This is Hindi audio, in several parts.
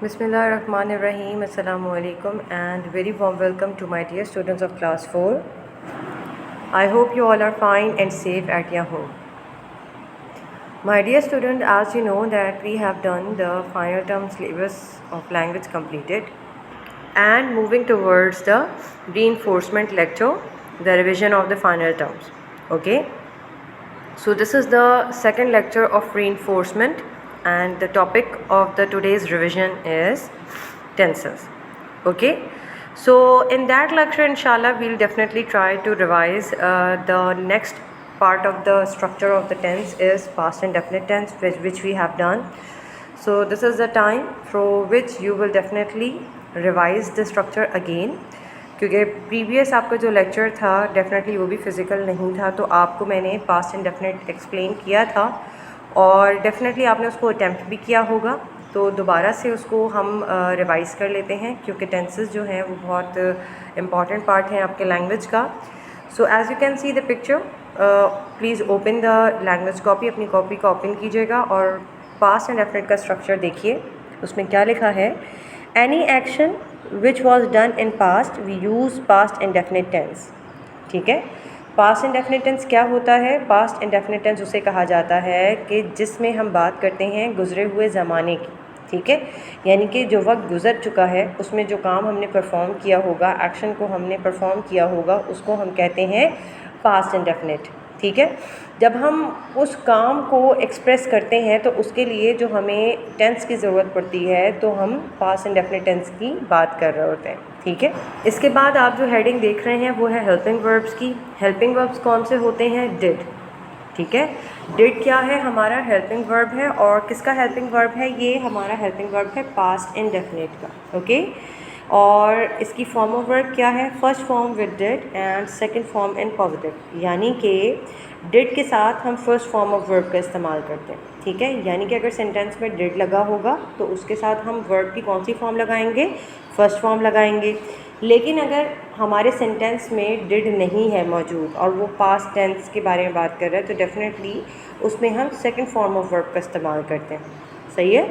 Bismillahirrahmanirrahim. Assalamu alaikum and very warm welcome to my dear students of class 4. I hope you all are fine and safe at your home. My dear student, as you know that we have done the final term syllabus of language completed and moving towards the reinforcement lecture, the revision of the final terms. Okay. So this is the second lecture of reinforcement and the topic of the today's revision is tenses. Okay, so in that lecture inshallah we'll definitely try to revise the next part of the structure of the tense is past indefinite tense, which we have done. So this is the time through which you will definitely revise the structure again, क्योंकि प्रीवियस आपका जो लेक्चर था डेफिनेटली वो भी फ़िज़िकल नहीं था, तो आपको मैंने पास्ट इंडेफिनिट एक्सप्लेन किया था और डेफिनेटली आपने उसको अटैम्प्ट भी किया होगा, तो दोबारा से उसको हम रिवाइज़ कर लेते हैं क्योंकि टेंसेस जो हैं वो बहुत इम्पॉर्टेंट पार्ट हैं आपके लैंग्वेज का. So as you can see the picture, please open the language copy, अपनी कॉपी को ओपन कीजिएगा और पास्ट इंडेफिनिट का स्ट्रक्चर देखिए. उसमें क्या लिखा है? Any action which was done in past we use past indefinite tense. ठीक है, past indefinite tense क्या होता है? past indefinite tense उसे कहा जाता है कि जिसमें हम बात करते हैं गुज़रे हुए ज़माने की. ठीक है, यानी कि जो वक्त गुज़र चुका है उसमें जो काम हमने परफॉर्म किया होगा, एक्शन को हमने परफॉर्म किया होगा, उसको हम कहते हैं past indefinite. ठीक है, जब हम उस काम को एक्सप्रेस करते हैं तो उसके लिए जो हमें टेंस की ज़रूरत पड़ती है तो हम पास्ट इंडेफिनिट टेंस की बात कर रहे होते हैं. ठीक है, इसके बाद आप जो हेडिंग देख रहे हैं वो है हेल्पिंग वर्ब्स की. हेल्पिंग वर्ब्स कौन से होते हैं? डिड. ठीक है, डिड क्या है? हमारा हेल्पिंग वर्ब है. और किसका हेल्पिंग वर्ब है? ये हमारा हेल्पिंग वर्ब है पास्ट इंडेफिनिट का. ओके, और इसकी फॉर्म ऑफ वर्ब क्या है? First form with did and second form in positive, यानी कि डिड के साथ हम फर्स्ट फॉर्म ऑफ वर्ब का इस्तेमाल करते हैं. ठीक है, यानी कि अगर सेंटेंस में डिड लगा होगा तो उसके साथ हम वर्ब की कौन सी फॉर्म लगाएंगे? फर्स्ट फॉर्म लगाएंगे. लेकिन अगर हमारे सेंटेंस में डिड नहीं है मौजूद और वो पास्ट टेंस के बारे में बात कर रहे हैं तो डेफिनेटली उसमें हम सेकंड फॉर्म ऑफ वर्ब का इस्तेमाल करते हैं. सही है.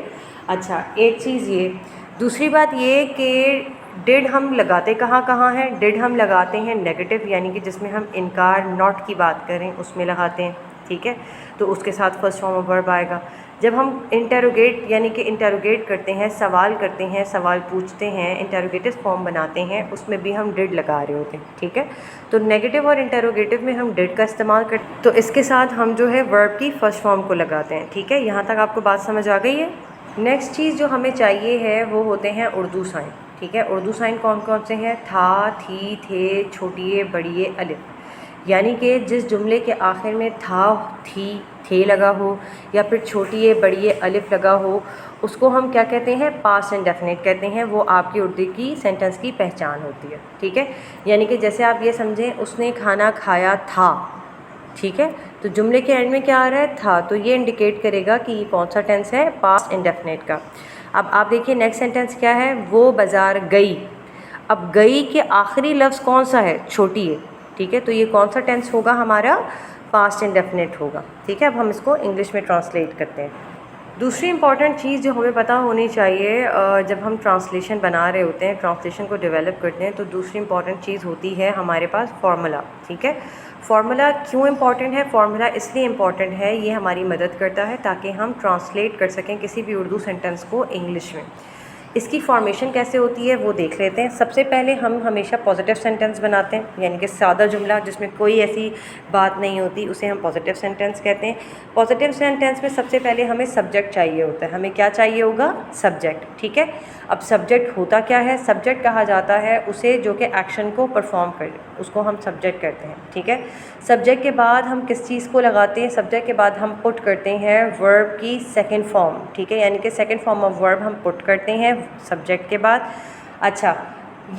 अच्छा, एक चीज़ ये. दूसरी बात ये कि डिड हम लगाते कहाँ हैं? डिड हम लगाते हैं नेगेटिव, यानी कि जिसमें हम इनकार, नॉट की बात करें उसमें लगाते हैं. ठीक है, तो उसके साथ फर्स्ट फॉर्म ऑफ वर्ब आएगा. जब हम इंटेरोगेट यानी कि इंटेरोगेट करते हैं, सवाल करते हैं, सवाल पूछते हैं, इंटेरोगेटिव फॉर्म बनाते हैं, उसमें भी हम डिड लगा रहे होते हैं. ठीक है, तो नेगेटिव और इंटेरोगेटिव में हम डिड का इस्तेमाल करते हैं, तो इसके साथ हम जो है वर्ब की फर्स्ट फॉर्म को लगाते हैं. ठीक है, यहाँ तक आपको बात समझ आ गई है? नेक्स्ट चीज़ जो हमें चाहिए है वो होते हैं उर्दू साइन. ठीक है, उर्दू साइन कौन कौन से हैं? था, थी, थे, छोटिए, बड़िए, अलिफ. यानी कि जिस जुमले के आखिर में था, थी, थे लगा हो या फिर छोटिए, बड़िए, अलिफ लगा हो, उसको हम क्या कहते हैं? पास्ट इंडेफिनिट कहते हैं. वो आपकी उर्दू की सेंटेंस की पहचान होती है. ठीक है, यानी कि जैसे आप ये समझें उसने खाना खाया था. ठीक है, तो जुमले के एंड में क्या आ रहा है? था. तो ये इंडिकेट करेगा कि ये कौन सा टेंस है? पास्ट इंडेफिनिट का. अब आप देखिए नेक्स्ट सेंटेंस क्या है? वो बाज़ार गई. अब गई के आखिरी लफ्ज़ कौन सा है? छोटी है. ठीक है, तो ये कौन सा टेंस होगा? हमारा पास्ट इंडेफिनिट होगा. ठीक है, अब हम इसको इंग्लिश में ट्रांसलेट करते हैं. दूसरी इंपॉर्टेंट चीज़ जो हमें पता होनी चाहिए जब हम ट्रांसलेशन बना रहे होते हैं, ट्रांसलेशन को डेवलप करते हैं, तो दूसरी इंपॉर्टेंट चीज़ होती है हमारे पास फार्मूला. ठीक है, फार्मूला क्यों इम्पॉर्टेंट है? फार्मूला इसलिए इम्पॉर्टेंट है, ये हमारी मदद करता है ताकि हम ट्रांसलेट कर सकें किसी भी उर्दू सेंटेंस को इंग्लिश में. इसकी फॉर्मेशन कैसे होती है वो देख लेते हैं. सबसे पहले हम हमेशा पॉजिटिव सेंटेंस बनाते हैं, यानी कि सादा जुमला जिसमें कोई ऐसी बात नहीं होती उसे हम पॉजिटिव सेंटेंस कहते हैं. पॉजिटिव सेंटेंस में सबसे पहले हमें सब्जेक्ट चाहिए होता है. हमें क्या चाहिए होगा? सब्जेक्ट. ठीक है, अब सब्जेक्ट होता क्या है? सब्जेक्ट कहा जाता है उसे जो कि एक्शन को परफॉर्म करे, उसको हम सब्जेक्ट कहते हैं. ठीक है, सब्जेक्ट के बाद हम किस चीज़ को लगाते हैं? सब्जेक्ट के बाद हम पुट करते हैं वर्ब की सेकंड फॉर्म. ठीक है, यानी कि सेकंड फॉर्म ऑफ वर्ब हम पुट करते हैं सब्जेक्ट के बाद. अच्छा,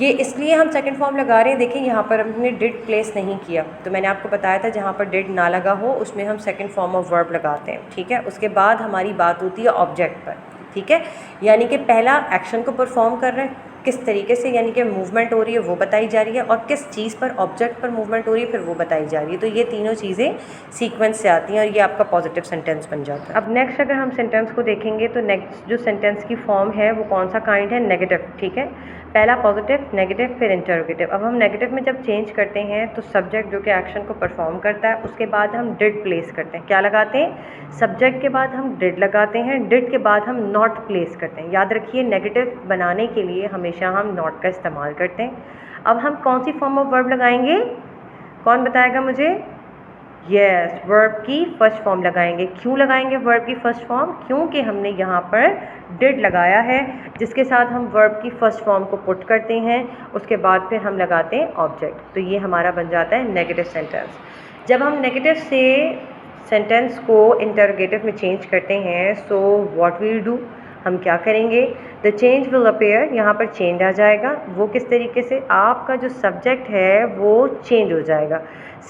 ये इसलिए हम सेकंड फॉर्म लगा रहे हैं. देखिए यहाँ पर हमने डिड प्लेस नहीं किया, तो मैंने आपको बताया था जहाँ पर डिड ना लगा हो उसमें हम सेकंड फॉर्म ऑफ वर्ब लगाते हैं. ठीक है, उसके बाद हमारी बात होती है ऑब्जेक्ट पर. ठीक है, यानी कि पहला एक्शन को परफॉर्म कर रहे हैं, किस तरीके से यानी कि मूवमेंट हो रही है वो बताई जा रही है, और किस चीज़ पर, ऑब्जेक्ट पर मूवमेंट हो रही है फिर वो बताई जा रही है। तो ये तीनों चीज़ें सीक्वेंस से आती हैं और ये आपका पॉजिटिव सेंटेंस बन जाता है। अब नेक्स्ट अगर हम सेंटेंस को देखेंगे तो नेक्स्ट जो सेंटेंस की फॉर्म है वो कौन सा काइंड है, नेगेटिव। ठीक है, पहला पॉजिटिव, नेगेटिव, फिर इंटरोगेटिव। अब हम नेगेटिव में जब चेंज करते हैं तो सब्जेक्ट जो कि एक्शन को परफॉर्म करता है उसके बाद हम डिड प्लेस करते हैं। क्या लगाते हैं, सब्जेक्ट के बाद हम डिड लगाते हैं, डिड के बाद हम नॉट प्लेस करते हैं। याद रखिए नेगेटिव बनाने के लिए हमेशा हम नॉट का इस्तेमाल करते हैं। अब हम कौन सी फॉर्म ऑफ वर्ब लगाएंगे, कौन बताएगा मुझे, यस, वर्ब की फर्स्ट फॉर्म लगाएंगे। क्यों लगाएंगे वर्ब की फर्स्ट फॉर्म, क्योंकि हमने यहाँ पर डिड लगाया है जिसके साथ हम वर्ब की फर्स्ट फॉर्म को पुट करते हैं, उसके बाद फिर हम लगाते हैं ऑब्जेक्ट। तो ये हमारा बन जाता है नेगेटिव सेंटेंस। जब हम नेगेटिव से सेंटेंस को इंटरोगेटिव में चेंज करते हैं, सो व्हाट विल डू, हम क्या करेंगे, द चेंज विल अपीयर, यहाँ पर चेंज आ जाएगा। वो किस तरीके से, आपका जो सब्जेक्ट है वो चेंज हो जाएगा।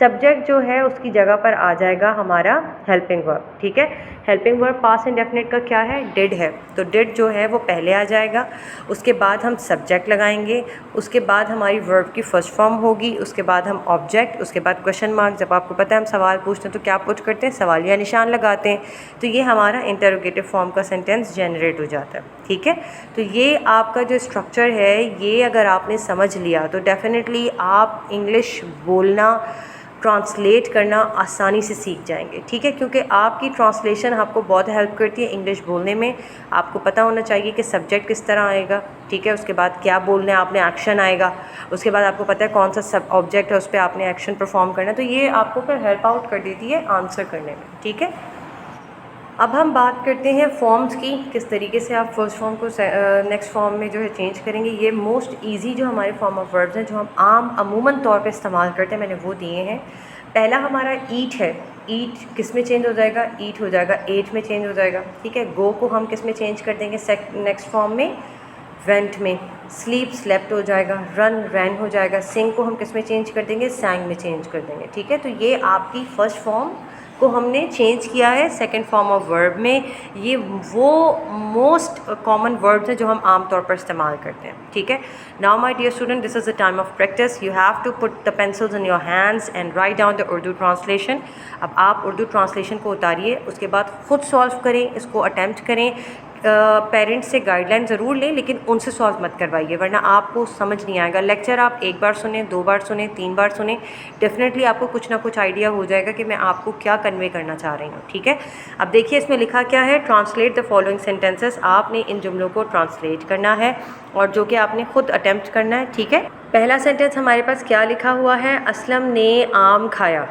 सब्जेक्ट जो है उसकी जगह पर आ जाएगा हमारा हेल्पिंग वर्ब। ठीक है, हेल्पिंग वर्ब पास्ट इंडेफिनिट का क्या है, डिड है, तो डिड जो है वो पहले आ जाएगा, उसके बाद हम सब्जेक्ट लगाएंगे, उसके बाद हमारी वर्ब की फर्स्ट फॉर्म होगी, उसके बाद हम ऑब्जेक्ट, उसके बाद क्वेश्चन मार्क। जब आपको पता है हम सवाल पूछते हैं तो क्या पुट करते हैं, सवालिया निशान लगाते हैं। तो ये हमारा इंटरोगेटिव फॉर्म का सेंटेंस जनरेट हो जाता है। ठीक है, तो ये आपका जो स्ट्रक्चर है ये अगर आपने समझ लिया तो डेफिनेटली आप इंग्लिश बोलना, ट्रांसलेट करना आसानी से सीख जाएंगे। ठीक है, क्योंकि आपकी ट्रांसलेशन आपको बहुत हेल्प करती है इंग्लिश बोलने में। आपको पता होना चाहिए कि सब्जेक्ट किस तरह आएगा, ठीक है, उसके बाद क्या बोलना है आपने, एक्शन आएगा, उसके बाद आपको पता है कौन सा सब ऑब्जेक्ट है उस पर आपने एक्शन परफॉर्म करना है। तो ये आपको फिर हेल्प आउट कर देती है आंसर करने में। ठीक है, अब हम बात करते हैं फॉर्म्स की, किस तरीके से आप फर्स्ट फॉर्म को नेक्स्ट फॉर्म में जो है चेंज करेंगे। ये मोस्ट इजी जो हमारे फॉर्म ऑफ वर्ब्स हैं जो हम अमूमन तौर पे इस्तेमाल करते हैं, मैंने वो दिए हैं। पहला हमारा ईट है, ईट किस में चेंज हो जाएगा, ईट हो जाएगा एट में चेंज हो जाएगा। ठीक है, गो को हम किस में चेंज कर देंगे, नेक्स्ट फॉर्म में, वेंट में। स्लीप स्लेप्ट हो जाएगा, रन रैन हो जाएगा। सिंग को हम किस में चेंज कर देंगे, सैंग में चेंज कर देंगे। ठीक है, तो ये आपकी फर्स्ट फॉर्म को हमने चेंज किया है सेकंड फॉर्म ऑफ वर्ब में। ये वो मोस्ट कॉमन वर्ड्स हैं जो हम आम तौर पर इस्तेमाल करते हैं। ठीक है, now my dear student, this is the time of practice. You have to put the pencils in your hands and write down the Urdu translation. अब आप उर्दू ट्रांसलेशन को उतारिए, उसके बाद ख़ुद सॉल्व करें, इसको अटैम्प्ट करें। पेरेंट्स से गाइडलाइन ज़रूर लें, लेकिन उनसे सॉल्व मत करवाइए वरना आपको समझ नहीं आएगा। लेक्चर आप एक बार सुने, 2 बार सुने, 3 बार सुने, डेफिनेटली आपको कुछ ना कुछ आइडिया हो जाएगा कि मैं आपको क्या कन्वे करना चाह रही हूँ। ठीक है, अब देखिए इसमें लिखा क्या है, ट्रांसलेट द फॉलोइंग सेंटेंसेस। आपने इन जुमलों को ट्रांसलेट करना है और जो कि आपने ख़ुद अटैम्प्ट करना है। ठीक है, पहला सेंटेंस हमारे पास क्या लिखा हुआ है, असलम ने आम खाया।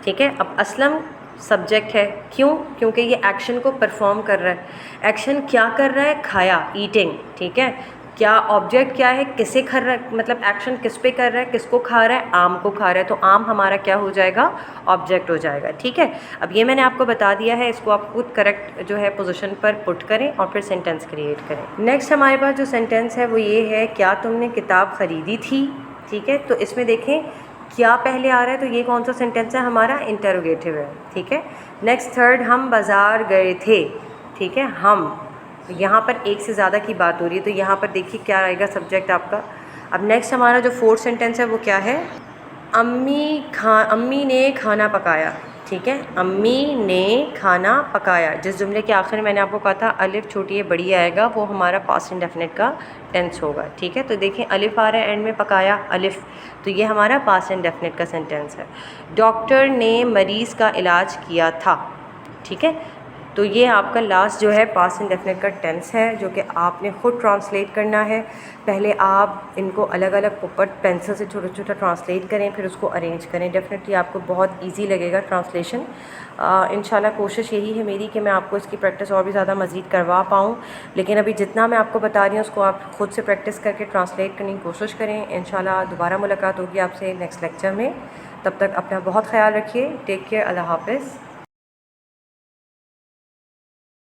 ठीक है, अब असलम सब्जेक्ट है, क्यों, क्योंकि ये एक्शन को परफॉर्म कर रहा है। एक्शन क्या कर रहा है, खाया, ईटिंग। ठीक है, क्या ऑब्जेक्ट क्या है, किसे खा रहा है, मतलब एक्शन किस पे कर रहा है, किसको खा रहा है, आम को खा रहा है। तो आम हमारा क्या हो जाएगा, ऑब्जेक्ट हो जाएगा। ठीक है, अब ये मैंने आपको बता दिया है, इसको आप खुद करेक्ट जो है पोजीशन पर पुट करें और फिर सेंटेंस क्रिएट करें। नेक्स्ट हमारे पास जो सेंटेंस है वो ये है, क्या तुमने किताब ख़रीदी थी। ठीक है, तो इसमें देखें क्या पहले आ रहा है, तो ये कौन सा सेंटेंस है, हमारा इंटरोगेटिव है। ठीक है, नेक्स्ट थर्ड, हम बाज़ार गए थे। ठीक है, हम, यहाँ पर एक से ज़्यादा की बात हो रही है, तो यहाँ पर देखिए क्या आएगा सब्जेक्ट आपका। अब नेक्स्ट हमारा जो फोर्थ सेंटेंस है वो क्या है, अम्मी ने खाना पकाया। ठीक है, अम्मी ने खाना पकाया। जिस जुमले के आखिर में मैंने आपको कहा था अलिफ छोटी है बड़ी आएगा, वो हमारा पास्ट इंडेफिनिट का टेंस होगा। ठीक है, तो देखें अलिफ आ रहा है एंड में, पकाया अलिफ, तो ये हमारा पास्ट इंडेफिनिट का सेंटेंस है। डॉक्टर ने मरीज़ का इलाज किया था। ठीक है, तो ये आपका लास्ट जो है पास्ट इंडेफिनिट का टेंस है जो कि आपने ख़ुद ट्रांसलेट करना है। पहले आप इनको अलग अलग ऊपर पेंसिल से छोटा छोटा ट्रांसलेट करें, फिर उसको अरेंज करें। डेफिनेटली आपको बहुत इजी लगेगा ट्रांसलेशन। इंशाल्लाह कोशिश यही है मेरी कि मैं आपको इसकी प्रैक्टिस और भी ज़्यादा मज़ीद करवा पाऊँ, लेकिन अभी जितना मैं आपको बता रही हूँ उसको आप ख़ुद से प्रैक्टिस करके ट्रांसलेट करने की कोशिश करें। इंशाल्लाह दोबारा मुलाकात होगी आपसे नेक्स्ट लेक्चर में। तब तक अपना बहुत ख्याल रखिए। टेक केयर, अल्लाह हाफ़िज़।